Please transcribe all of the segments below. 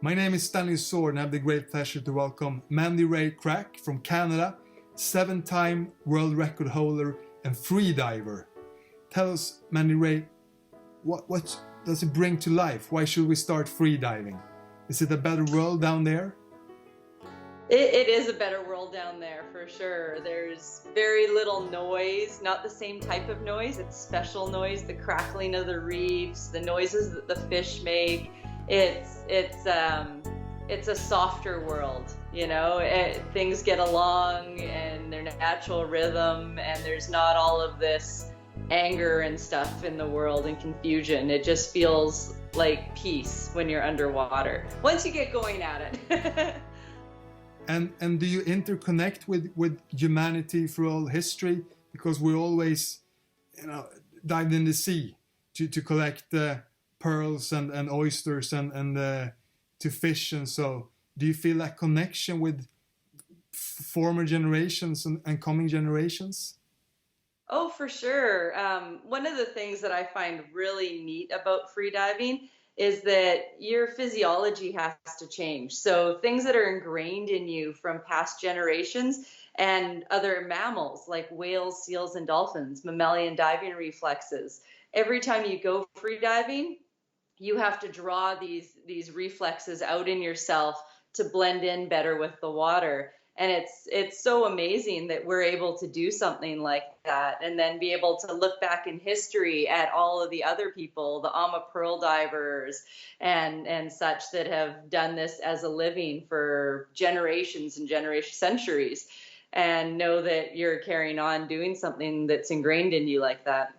My name is Stanley Sword and I have the great pleasure to welcome Mandy-Rae Krack from Canada, 7-time world record holder and freediver. Tell us, Mandy-Rae, what does it bring to life? Why should we start freediving? Is it a better world down there? It is a better world down there for sure. There's very little noise, not the same type of noise. It's special noise, the crackling of the reefs, the noises that the fish make. It's a softer world, you know. Things get along and their natural rhythm, and there's not all of this anger and stuff in the world and confusion. It just feels like peace when you're underwater, once you get going at it. And do you interconnect with humanity through all history? Because we always, dived in the sea to collect pearls and oysters and to fish, and so do you feel that connection with former generations and coming generations? Oh, for sure. One of the things that I find really neat about freediving is that your physiology has to change. So things that are ingrained in you from past generations and other mammals like whales, seals, and dolphins, mammalian diving reflexes. Every time you go freediving, you have to draw these reflexes out in yourself to blend in better with the water. And it's so amazing that we're able to do something like that and then be able to look back in history at all of the other people, the Ama pearl divers and such that have done this as a living for generations and centuries, and know that you're carrying on doing something that's ingrained in you like that.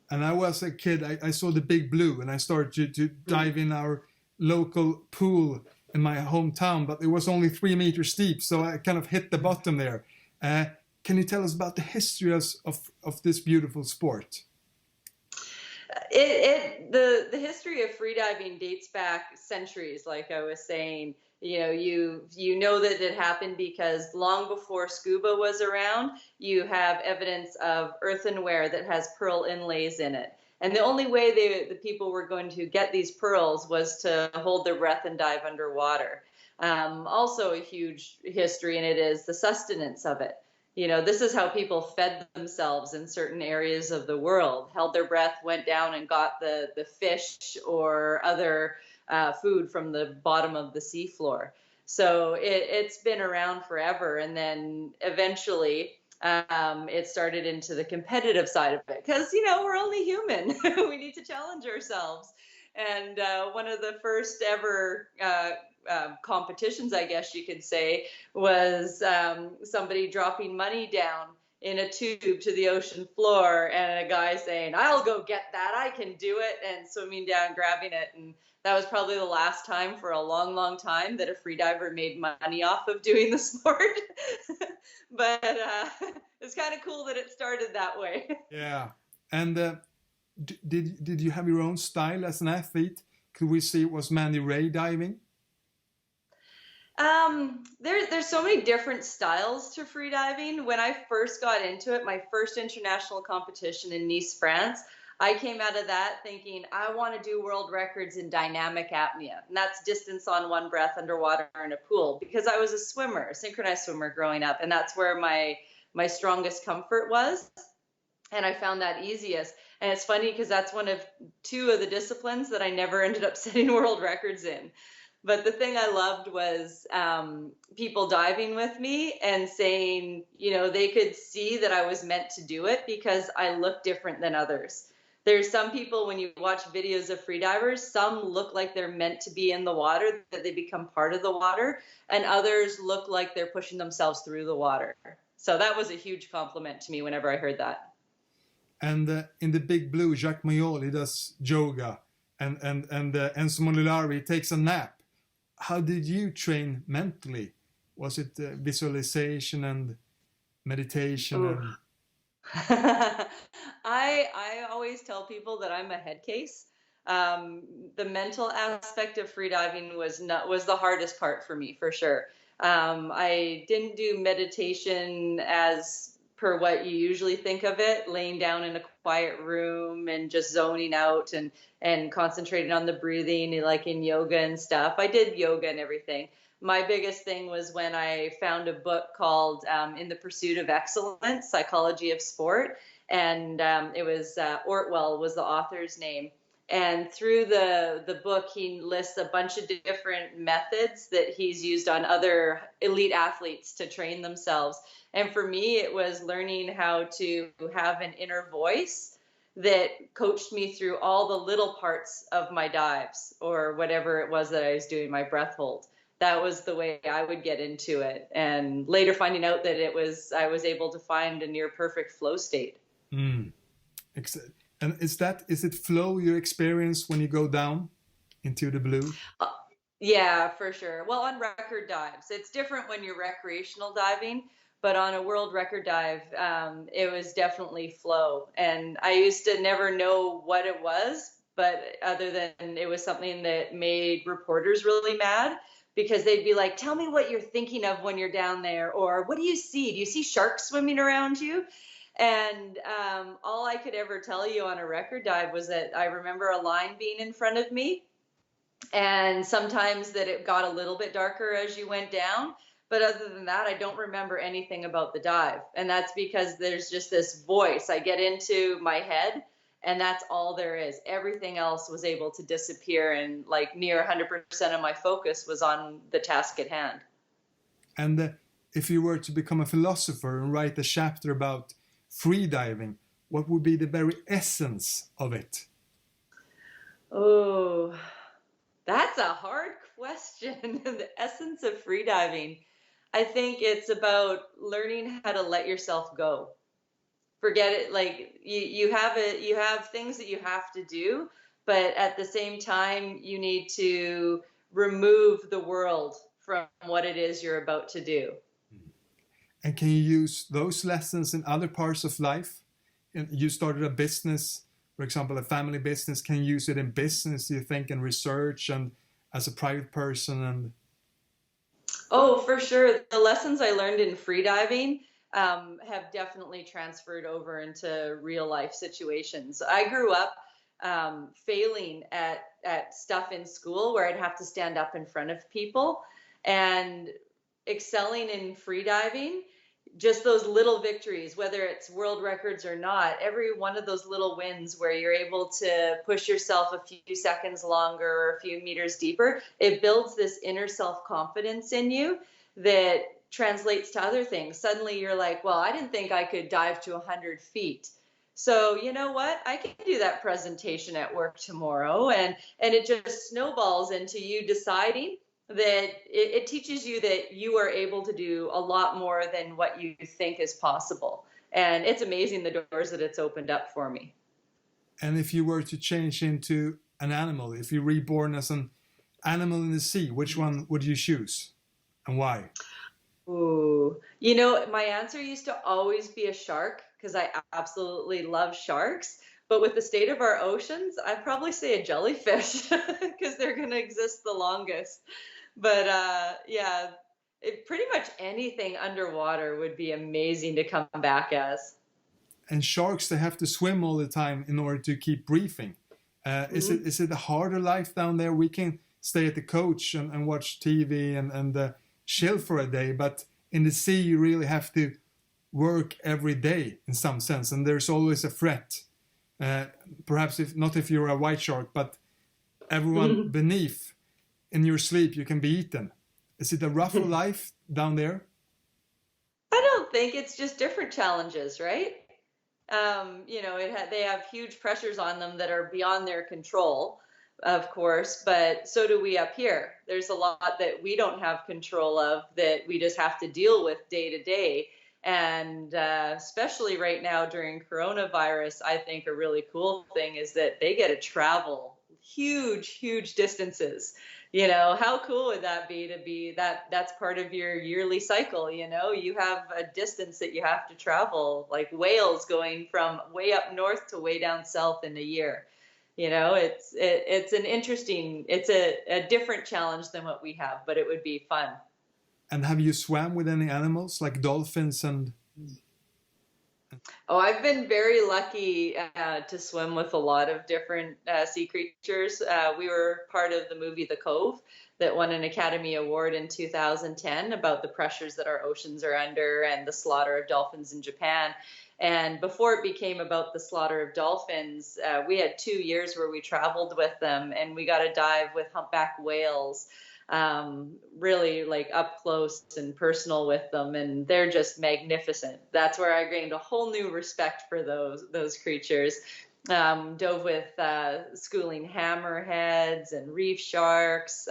And I was a kid, I saw the Big Blue and I started to dive in our local pool in my hometown, but it was only 3 meters deep, so I kind of hit the bottom there. Can you tell us about the history of this beautiful sport? The history of freediving dates back centuries, like I was saying. You know that it happened because long before scuba was around, you have evidence of earthenware that has pearl inlays in it. And the only way the people were going to get these pearls was to hold their breath and dive underwater. Also a huge history in it is the sustenance of it. This is how people fed themselves in certain areas of the world, held their breath, went down and got the fish or other food from the bottom of the seafloor. So it's been around forever. And then eventually it started into the competitive side of it because, we're only human. We need to challenge ourselves. And one of the first ever competitions, I guess you could say, was somebody dropping money down in a tube to the ocean floor and a guy saying, "I'll go get that, I can do it," and swimming down, grabbing it. And that was probably the last time for a long, long time that a freediver made money off of doing the sport. But it's kind of cool that it started that way. Yeah. And did you have your own style as an athlete? Could we see it was Mandy-Rae diving? There's so many different styles to freediving. When I first got into it, my first international competition in Nice, France, I came out of that thinking I want to do world records in dynamic apnea. And that's distance on one breath underwater in a pool, because I was a swimmer, a synchronized swimmer growing up. And that's where my strongest comfort was. And I found that easiest. And it's funny because that's one of 2 of the disciplines that I never ended up setting world records in. But the thing I loved was people diving with me and saying, they could see that I was meant to do it because I look different than others. There's some people, when you watch videos of freedivers, some look like they're meant to be in the water, that they become part of the water, and others look like they're pushing themselves through the water. So that was a huge compliment to me whenever I heard that. And in the Big Blue, Jacques Mayol, he does yoga, and Enzo Monillari, he takes a nap. How did you train mentally? Was it visualization and meditation? I always tell people that I'm a head case. The mental aspect of freediving was the hardest part for me, for sure. I didn't do meditation as per what you usually think of it, laying down in a quiet room and just zoning out and concentrating on the breathing, like in yoga and stuff. I did yoga and everything. My biggest thing was when I found a book called In the Pursuit of Excellence, Psychology of Sport. And it was Ortwell was the author's name. And through the book, he lists a bunch of different methods that he's used on other elite athletes to train themselves. And for me, it was learning how to have an inner voice that coached me through all the little parts of my dives or whatever it was that I was doing, my breath hold. That was the way I would get into it. And later finding out that I was able to find a near perfect flow state. Mm. And is it flow you experience when you go down into the blue? Yeah, for sure. Well, on record dives, it's different when you're recreational diving, but on a world record dive, it was definitely flow. And I used to never know what it was, but other than it was something that made reporters really mad because they'd be like, tell me what you're thinking of when you're down there, or what do you see? Do you see sharks swimming around you? And all I could ever tell you on a record dive was that I remember a line being in front of me, and sometimes that it got a little bit darker as you went down. But other than that, I don't remember anything about the dive. And that's because there's just this voice. I get into my head, and that's all there is. Everything else was able to disappear, and like near 100% of my focus was on the task at hand. And if you were to become a philosopher and write a chapter about freediving, what would be the very essence of it? Oh, that's a hard question. The essence of freediving. I think it's about learning how to let yourself go. Forget it. Like you have things that you have to do, but at the same time, you need to remove the world from what it is you're about to do. And can you use those lessons in other parts of life? And you started a business, for example, a family business. Can you use it in business, do you think, in research and as a private person? And oh, for sure. The lessons I learned in freediving have definitely transferred over into real life situations. I grew up failing at stuff in school where I'd have to stand up in front of people, and excelling in freediving, just those little victories, whether it's world records or not, every one of those little wins where you're able to push yourself a few seconds longer or a few meters deeper, it builds this inner self-confidence in you that translates to other things. Suddenly you're like, well, I didn't think I could dive to 100 feet. So you know what? I can do that presentation at work tomorrow. And it just snowballs into you deciding that it teaches you that you are able to do a lot more than what you think is possible. And it's amazing the doors that it's opened up for me. And if you were to change into an animal, if you're reborn as an animal in the sea, which one would you choose and why? Ooh, you know, my answer used to always be a shark because I absolutely love sharks. But with the state of our oceans, I'd probably say a jellyfish because they're going to exist the longest. But yeah, pretty much anything underwater would be amazing to come back as. And sharks, they have to swim all the time in order to keep breathing. Is it a harder life down there? We can stay at the coach and watch TV and chill for a day, but in the sea you really have to work every day in some sense, and there's always a threat. Perhaps if you're a white shark, but everyone beneath. In your sleep, you can be eaten. Is it a rougher life down there? I don't think. It's just different challenges, right? You know, they have huge pressures on them that are beyond their control, of course, but so do we up here. There's a lot that we don't have control of that we just have to deal with day to day. And especially right now during coronavirus, I think a really cool thing is that they get to travel huge distances. You know, how cool would that be to be that's part of your yearly cycle, you know? You have a distance that you have to travel, like whales going from way up north to way down south in a year. You know, it's an interesting, it's a different challenge than what we have, but it would be fun. And have you swam with any animals like dolphins and? Oh, I've been very lucky to swim with a lot of different sea creatures. We were part of the movie The Cove that won an Academy Award in 2010 about the pressures that our oceans are under and the slaughter of dolphins in Japan. And before it became about the slaughter of dolphins, we had 2 years where we traveled with them, and we got to dive with humpback whales, really like up close and personal with them, and they're just magnificent. That's where I gained a whole new respect for those creatures. Dove with schooling hammerheads and reef sharks,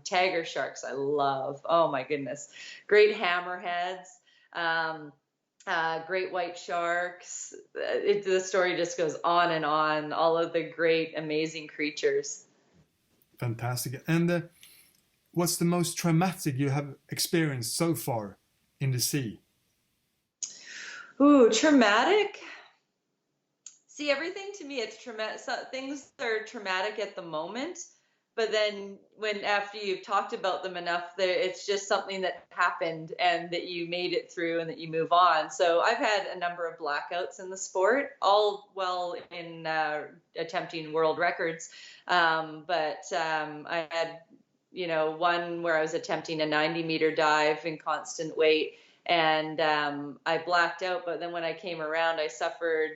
tiger sharks. I love. Oh my goodness, great hammerheads. Great white sharks. The story just goes on and on. All of the great, amazing creatures. Fantastic. And what's the most traumatic you have experienced so far in the sea? Ooh, traumatic. See, everything to me, it's traumatic. So things are traumatic at the moment, but then when after you've talked about them enough, that it's just something that happened and that you made it through and that you move on. So I've had a number of blackouts in the sport, all well in attempting world records. I had, one where I was attempting a 90-meter dive in constant weight, and I blacked out. But then when I came around, I suffered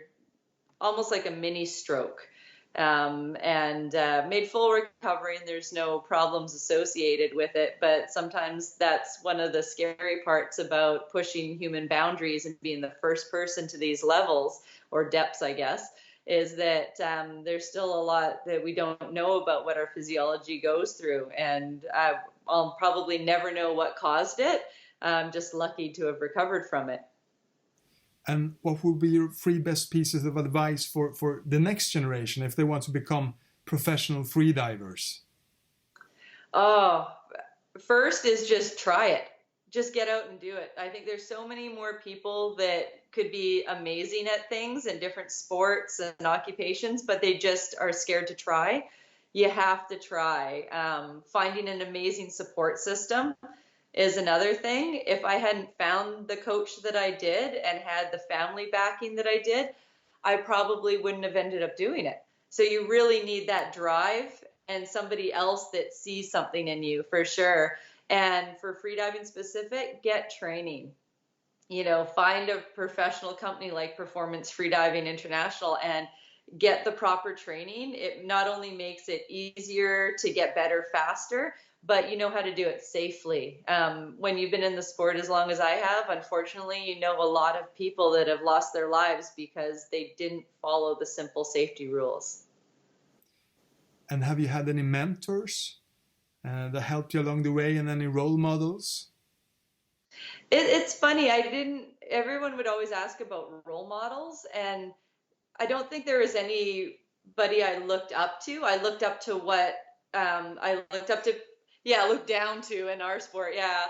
almost like a mini stroke, and made full recovery, and there's no problems associated with it. But sometimes that's one of the scary parts about pushing human boundaries and being the first person to these levels or depths, I guess, is that there's still a lot that we don't know about what our physiology goes through. And I'll probably never know what caused it. I'm just lucky to have recovered from it. And what would be your 3 best pieces of advice for the next generation if they want to become professional freedivers? Oh, first is just try it. Just get out and do it. I think there's so many more people that could be amazing at things in different sports and occupations, but they just are scared to try. You have to try. Finding an amazing support system is another thing. If I hadn't found the coach that I did and had the family backing that I did, I probably wouldn't have ended up doing it. So you really need that drive and somebody else that sees something in you, for sure. And for freediving specific, get training. Find a professional company like Performance Freediving International and get the proper training. It not only makes it easier to get better faster, but you know how to do it safely. When you've been in the sport as long as I have, unfortunately, you know a lot of people that have lost their lives because they didn't follow the simple safety rules. And have you had any mentors that helped you along the way, and any role models? It's funny, everyone would always ask about role models, and I don't think there was anybody I looked up to. I looked up to I look down to in our sport. Yeah.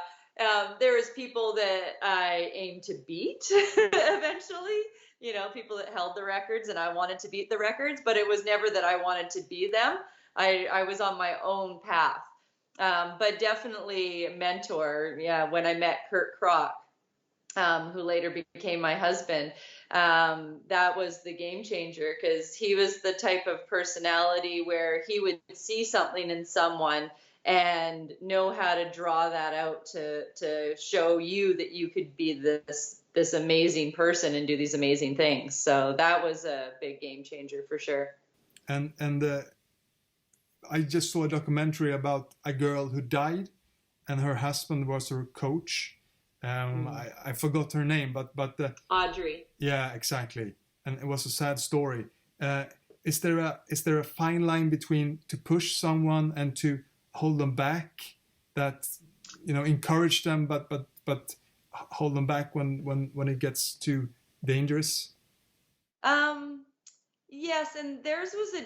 There was people that I aimed to beat eventually, people that held the records, and I wanted to beat the records, but it was never that I wanted to be them. I was on my own path. But definitely a mentor. Yeah. When I met Kurt Kroc, who later became my husband, that was the game changer, because he was the type of personality where he would see something in someone and know how to draw that out to show you that you could be this amazing person and do these amazing things. So that was a big game changer for sure. And I just saw a documentary about a girl who died, and her husband was her coach. I forgot her name, but Audrey. Yeah, exactly. And it was a sad story. Is there a fine line between to push someone and to hold them back, that encourage them, but hold them back when it gets too dangerous? Yes, and theirs was a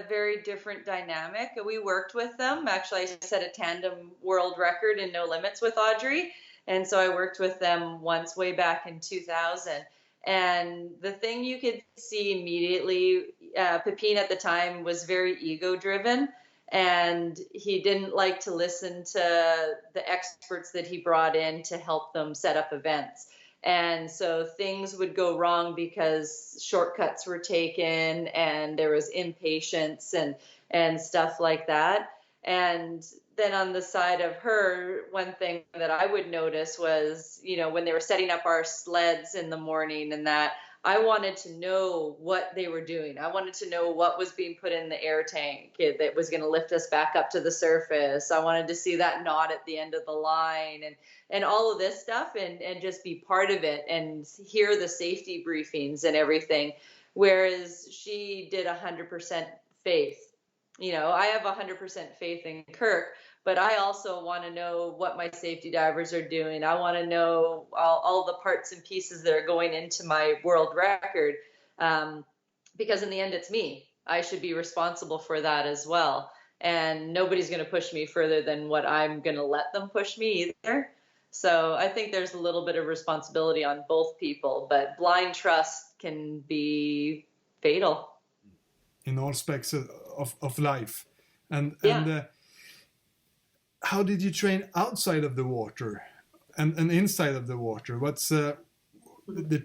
very different dynamic. We worked with them. Actually, I set a tandem world record in no limits with Audrey, and so I worked with them once way back in 2000. And the thing you could see immediately, Pepin at the time was very ego-driven, and he didn't like to listen to the experts that he brought in to help them set up events. And so things would go wrong because shortcuts were taken and there was impatience and stuff like that. And then on the side of her, one thing that I would notice was, when they were setting up our sleds in the morning and that, I wanted to know what they were doing. I wanted to know what was being put in the air tank that was going to lift us back up to the surface. I wanted to see that knot at the end of the line and all of this stuff and just be part of it and hear the safety briefings and everything. Whereas she did 100% faith. I have 100% faith in Kirk, but I also want to know what my safety divers are doing. I want to know all the parts and pieces that are going into my world record, because in the end, it's me. I should be responsible for that as well. And nobody's going to push me further than what I'm going to let them push me either. So I think there's a little bit of responsibility on both people, but blind trust can be fatal. In all aspects of life. And how did you train outside of the water and inside of the water? What's the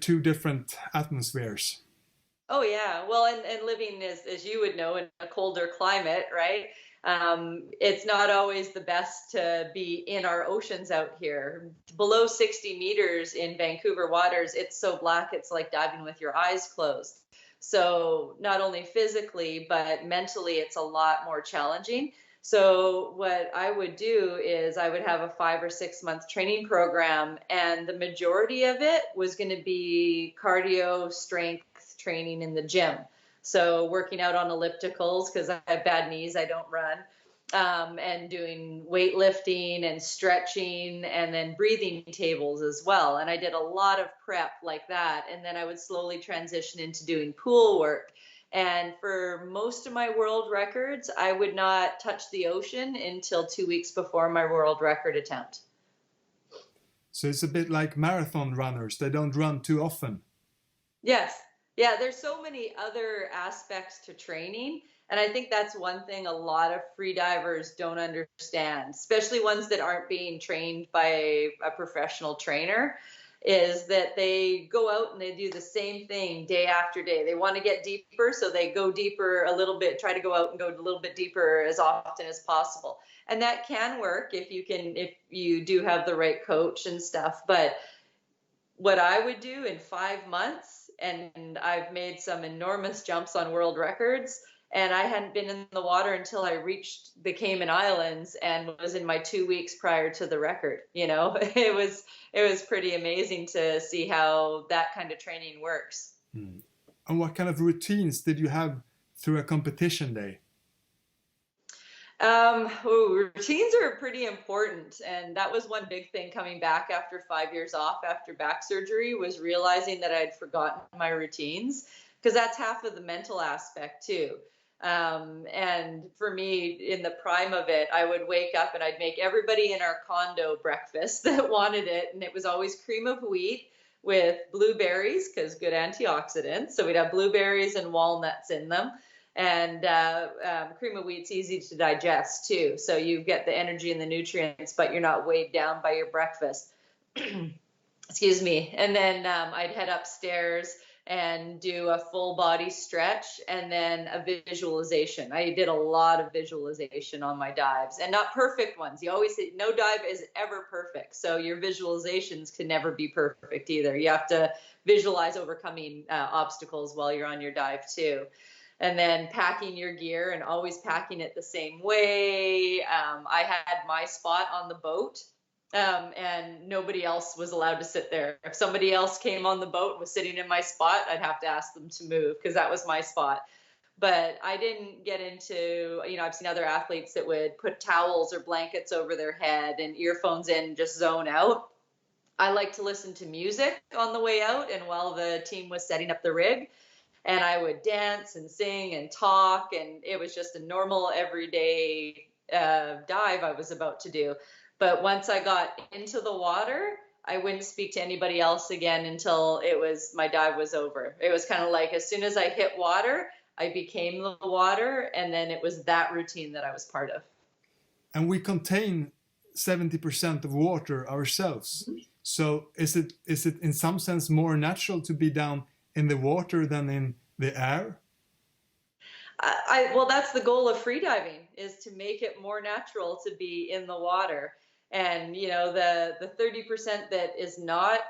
two different atmospheres? Oh yeah, well, and living as you would know in a colder climate, right? It's not always the best to be in our oceans out here. Below 60 meters in Vancouver waters, it's so black, it's like diving with your eyes closed. So not only physically, but mentally, it's a lot more challenging. So what I would do is I would have a 5 or 6 month training program, and the majority of it was going to be cardio strength training in the gym. So working out on ellipticals because I have bad knees, I don't run, and doing weightlifting and stretching and then breathing tables as well. And I did a lot of prep like that. And then I would slowly transition into doing pool work. And for most of my world records, I would not touch the ocean until 2 weeks before my world record attempt. So it's a bit like marathon runners. They don't run too often. Yes. Yeah, there's so many other aspects to training. And I think that's one thing a lot of freedivers don't understand, especially ones that aren't being trained by a professional trainer, is that they go out and they do the same thing day after day. They want to get deeper, so they go deeper a little bit, try to go out and go a little bit deeper as often as possible. And that can work if you do have the right coach and stuff. But what I would do in 5 months, and I've made some enormous jumps on world records, and I hadn't been in the water until I reached the Cayman Islands and was in my 2 weeks prior to the record. It was pretty amazing to see how that kind of training works. And what kind of routines did you have through a competition day? Routines are pretty important. And that was one big thing coming back after 5 years off after back surgery, was realizing that I'd forgotten my routines, because that's half of the mental aspect too. And for me, in the prime of it, I would wake up and I'd make everybody in our condo breakfast that wanted it. And it was always cream of wheat with blueberries, because good antioxidants. So we'd have blueberries and walnuts in them. And cream of wheat's easy to digest too. So you get the energy and the nutrients, but you're not weighed down by your breakfast. Excuse me. And then I'd head upstairs and do a full body stretch and then a visualization. I did a lot of visualization on my dives, and not perfect ones. You always say no dive is ever perfect. So your visualizations can never be perfect either. You have to visualize overcoming obstacles while you're on your dive too. And then packing your gear and always packing it the same way. I had my spot on the boat, and nobody else was allowed to sit there. If somebody else came on the boat and was sitting in my spot, I'd have to ask them to move, because that was my spot. But I didn't get into, I've seen other athletes that would put towels or blankets over their head and earphones in and just zone out. I like to listen to music on the way out and while the team was setting up the rig. And I would dance and sing and talk, and it was just a normal everyday dive I was about to do. But once I got into the water, I wouldn't speak to anybody else again until my dive was over. It was kind of like as soon as I hit water, I became the water, and then it was that routine that I was part of. And we contain 70% of water ourselves. So is it in some sense more natural to be down in the water than in the air? Well, that's the goal of freediving, is to make it more natural to be in the water. And the 30% that is not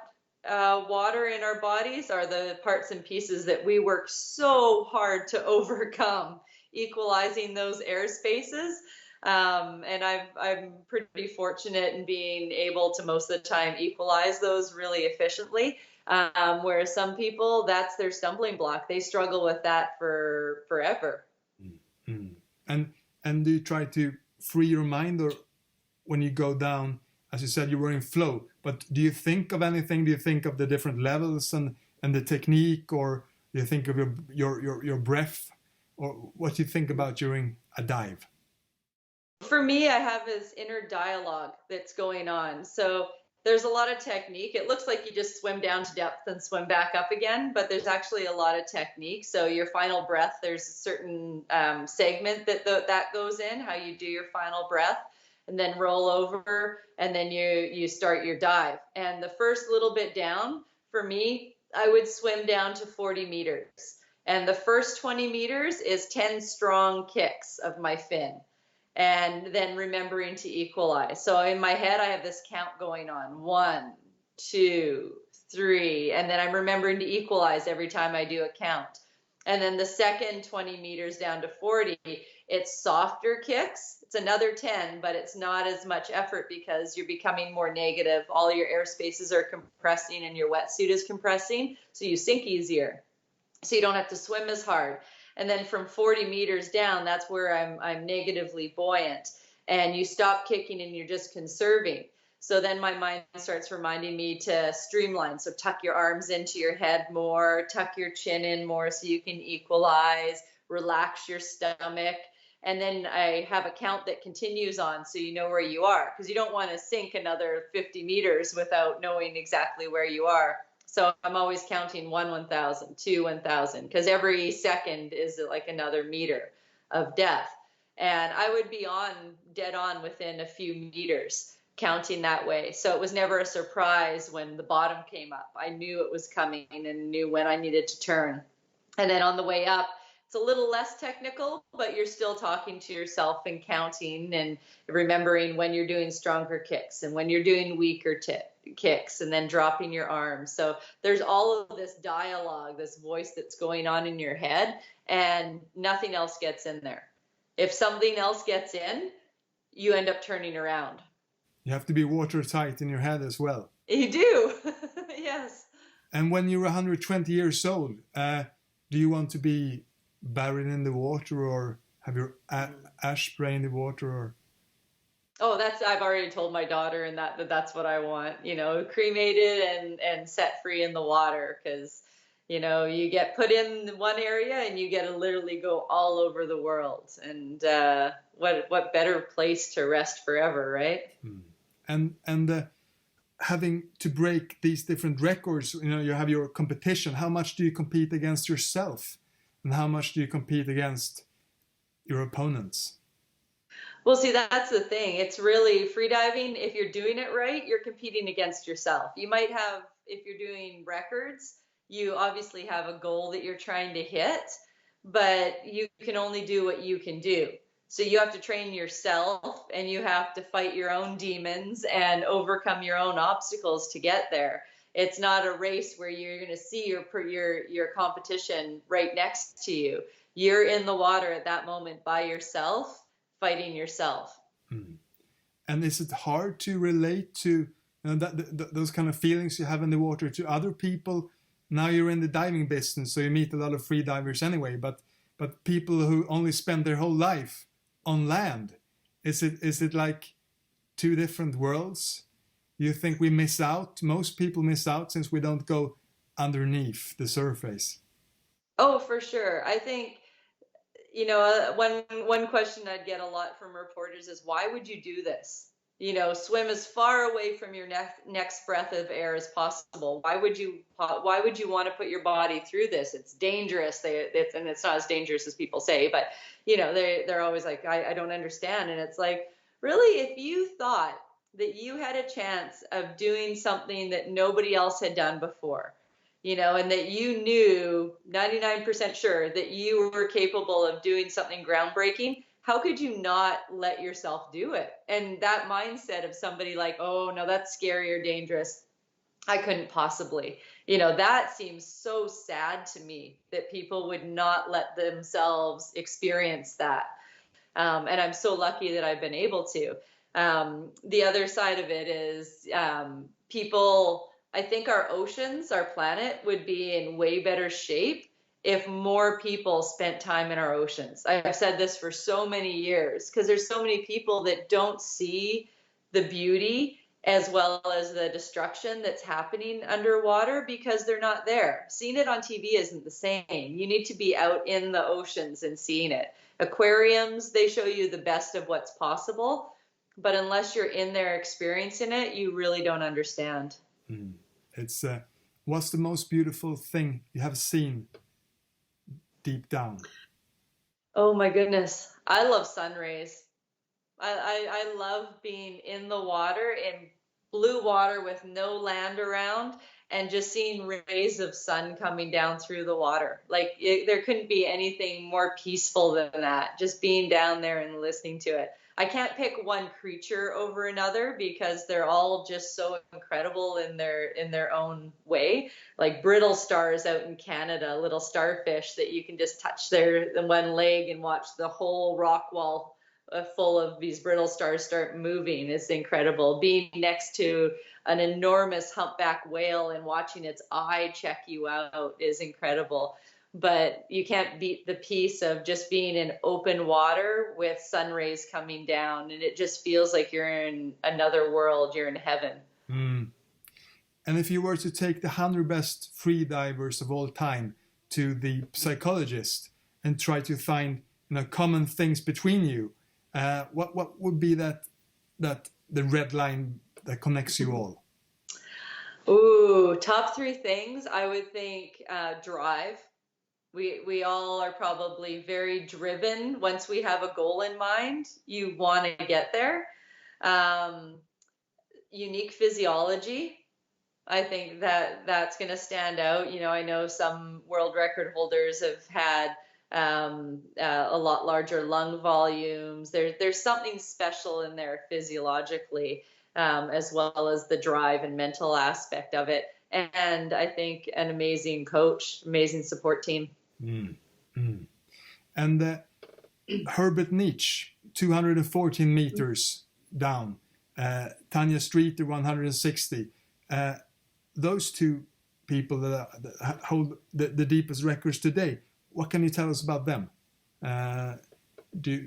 water in our bodies are the parts and pieces that we work so hard to overcome, equalizing those air spaces. And I'm pretty fortunate in being able to most of the time equalize those really efficiently. Whereas some people, that's their stumbling block. They struggle with that for forever. Mm. And do you try to free your mind, or when you go down, as you said, you were in flow, but do you think of anything? Do you think of the different levels and the technique, or do you think of your breath, or what do you think about during a dive? For me, I have this inner dialogue that's going on. So there's a lot of technique. It looks like you just swim down to depth and swim back up again, but there's actually a lot of technique. So your final breath, there's a certain segment that goes in, how you do your final breath, and then roll over, and then you start your dive. And the first little bit down, for me, I would swim down to 40 meters. And the first 20 meters is 10 strong kicks of my fin, and then remembering to equalize. So in my head, I have this count going on: 1, 2, 3, and then I'm remembering to equalize every time I do a count. And then the second 20 meters down to 40, it's softer kicks. It's another 10, but it's not as much effort because you're becoming more negative. All your air spaces are compressing and your wetsuit is compressing, so you sink easier. So you don't have to swim as hard. And then from 40 meters down, that's where I'm negatively buoyant. And you stop kicking and you're just conserving. So then my mind starts reminding me to streamline. So tuck your arms into your head more, tuck your chin in more so you can equalize, relax your stomach. And then I have a count that continues on so you know where you are, because you don't want to sink another 50 meters without knowing exactly where you are. So I'm always counting 1, 1,000, 2, 1,000, because every second is like another meter of depth. And I would be dead on within a few meters, counting that way. So it was never a surprise when the bottom came up. I knew it was coming and knew when I needed to turn. And then on the way up, it's a little less technical, but you're still talking to yourself and counting and remembering when you're doing stronger kicks and when you're doing weaker kicks, and then dropping your arms. So there's all of this dialogue, this voice that's going on in your head, and nothing else gets in there. If something else gets in, you end up turning around. You have to be watertight in your head as well. You do. Yes. And when you're 120 years old, do you want to be buried in the water, or have your ash spray in the water, or? Oh, I've already told my daughter, and that's what I want, cremated and set free in the water, because, you get put in one area and you get to literally go all over the world. And what better place to rest forever, right? And having to break these different records, you have your competition. How much do you compete against yourself? And how much do you compete against your opponents? Well, see, that's the thing. It's really freediving. If you're doing it right, you're competing against yourself. You might have, if you're doing records, you obviously have a goal that you're trying to hit, but you can only do what you can do. So you have to train yourself, and you have to fight your own demons and overcome your own obstacles to get there. It's not a race where you're going to see your competition right next to you. You're in the water at that moment by yourself, fighting yourself. And is it hard to relate to those kind of feelings you have in the water to other people? Now you're in the diving business, so you meet a lot of free divers anyway, but people who only spend their whole life on land, is it like two different worlds? You think we miss out? Most people miss out since we don't go underneath the surface. Oh, for sure. I think, one question I'd get a lot from reporters is, why would you do this? Swim as far away from your next breath of air as possible. Why would you want to put your body through this? It's dangerous. And it's not as dangerous as people say, but they're always like, I don't understand. And it's like, really, if you thought that you had a chance of doing something that nobody else had done before, and that you knew 99% sure that you were capable of doing something groundbreaking, how could you not let yourself do it? And that mindset of somebody like, oh, no, that's scary or dangerous, I couldn't possibly, that seems so sad to me that people would not let themselves experience that. And I'm so lucky that I've been able to. The other side of it is people, I think our oceans, our planet would be in way better shape if more people spent time in our oceans. I've said this for so many years because there's so many people that don't see the beauty as well as the destruction that's happening underwater because they're not there. Seeing it on TV isn't the same. You need to be out in the oceans and seeing it. Aquariums, they show you the best of what's possible, but unless you're in there experiencing it, you really don't understand. It's what's the most beautiful thing you have seen deep down? Oh my goodness, I love sun rays. I love being in the water, in blue water with no land around, and just seeing rays of sun coming down through the water. Like there couldn't be anything more peaceful than that, just being down there and listening to it. I can't pick one creature over another because they're all just so incredible in their own way. Like brittle stars out in Canada, little starfish that you can just touch their one leg and watch the whole rock wall full of these brittle stars start moving is incredible. Being next to an enormous humpback whale and watching its eye check you out is incredible. But you can't beat the peace of just being in open water with sun rays coming down, and it just feels like you're in another world, you're in heaven. And if you were to take the 100 best free divers of all time to the psychologist and try to find common things between you, what would be that the red line that connects you all? Ooh, top three things. I would think drive. We all are probably very driven. Once we have a goal in mind, you want to get there. Unique physiology. I think that's going to stand out. I know some world record holders have had a lot larger lung volumes. There's something special in there physiologically, as well as the drive and mental aspect of it. And I think an amazing coach, amazing support team. And Herbert Nietzsche, 214 meters down. Tanya Streeter, 160. Those two people that hold the deepest records today. What can you tell us about them? Do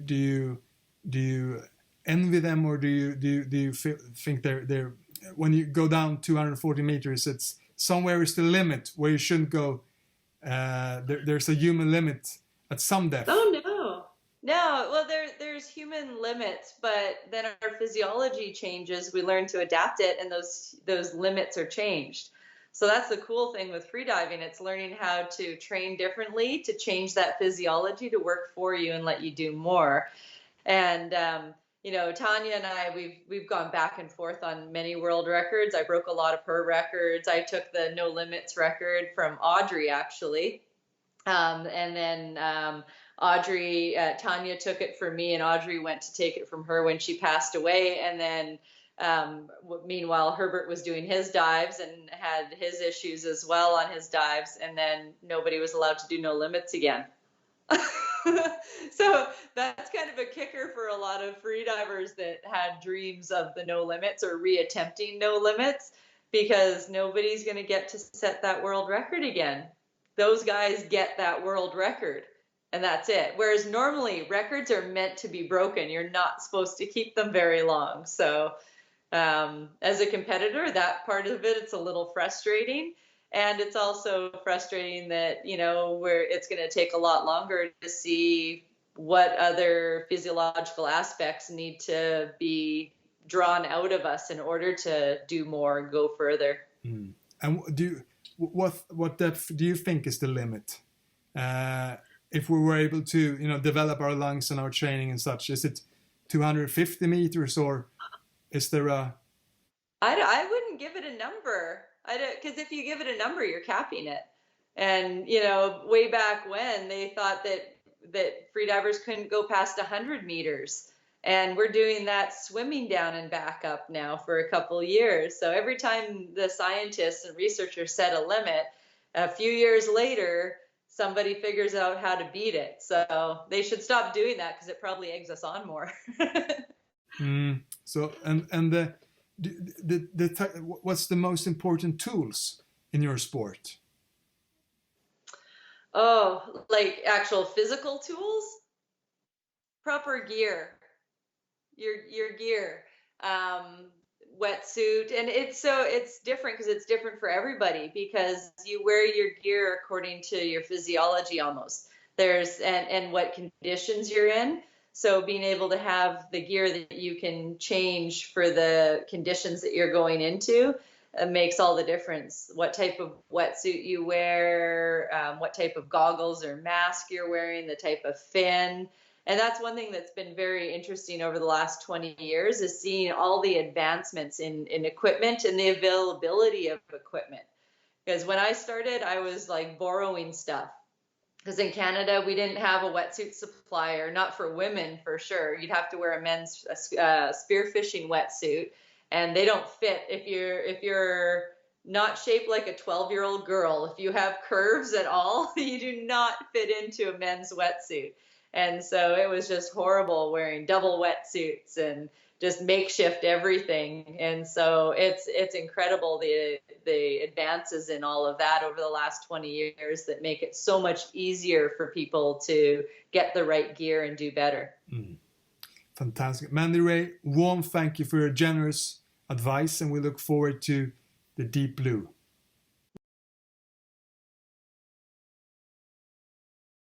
you envy them, or do you think they're when you go down 240 meters, it's somewhere is the limit where you shouldn't go? There's a human limit at some depth. Oh no. Well, there's human limits, but then our physiology changes. We learn to adapt it, and those limits are changed. So that's the cool thing with freediving. It's learning how to train differently to change that physiology to work for you and let you do more. And Tanya and I, we've gone back and forth on many world records. I broke a lot of her records. I took the no limits record from Audrey, actually. And then Tanya took it from me, and Audrey went to take it from her when she passed away. And then meanwhile, Herbert was doing his dives and had his issues as well on his dives. And then nobody was allowed to do no limits again. So that's kind of a kicker for a lot of freedivers that had dreams of the no limits or reattempting no limits, because nobody's going to get to set that world record again. Those guys get that world record, and that's it. Whereas normally records are meant to be broken. You're not supposed to keep them very long. So as a competitor, that part of it, it's a little frustrating. And it's also frustrating that, where it's going to take a lot longer to see what other physiological aspects need to be drawn out of us in order to do more and go further. And what depth do you think is the limit? If we were able to, develop our lungs and our training and such, is it 250 meters or Is there a... I wouldn't give it a number. I don't, because if you give it a number, you're capping it. And you know, way back when they thought that freedivers couldn't go past 100 meters, and we're doing that swimming down and back up now for a couple of years. So every time the scientists and researchers set a limit, a few years later, somebody figures out how to beat it. So they should stop doing that because it probably eggs us on more. So and what's the most important tools in your sport? Oh, like actual physical tools? Proper gear. Your gear. Wetsuit, and it's different because it's different for everybody, because you wear your gear according to your physiology almost. And what conditions you're in. So being able to have the gear that you can change for the conditions that you're going into makes all the difference. What type of wetsuit you wear, what type of goggles or mask you're wearing, the type of fin. And that's one thing that's been very interesting over the last 20 years, is seeing all the advancements in equipment and the availability of equipment. Because when I started, I was like borrowing stuff. Because in Canada, we didn't have a wetsuit supplier, not for women for sure. You'd have to wear a men's spearfishing wetsuit, and they don't fit if you're not shaped like a 12-year-old girl. If you have curves at all, you do not fit into a men's wetsuit. And so it was just horrible wearing double wetsuits and just makeshift everything. And so it's incredible the advances in all of that over the last 20 years that make it so much easier for people to get the right gear and do better. Fantastic. Mandy-Rae, warm thank you for your generous advice, and we look forward to the deep blue.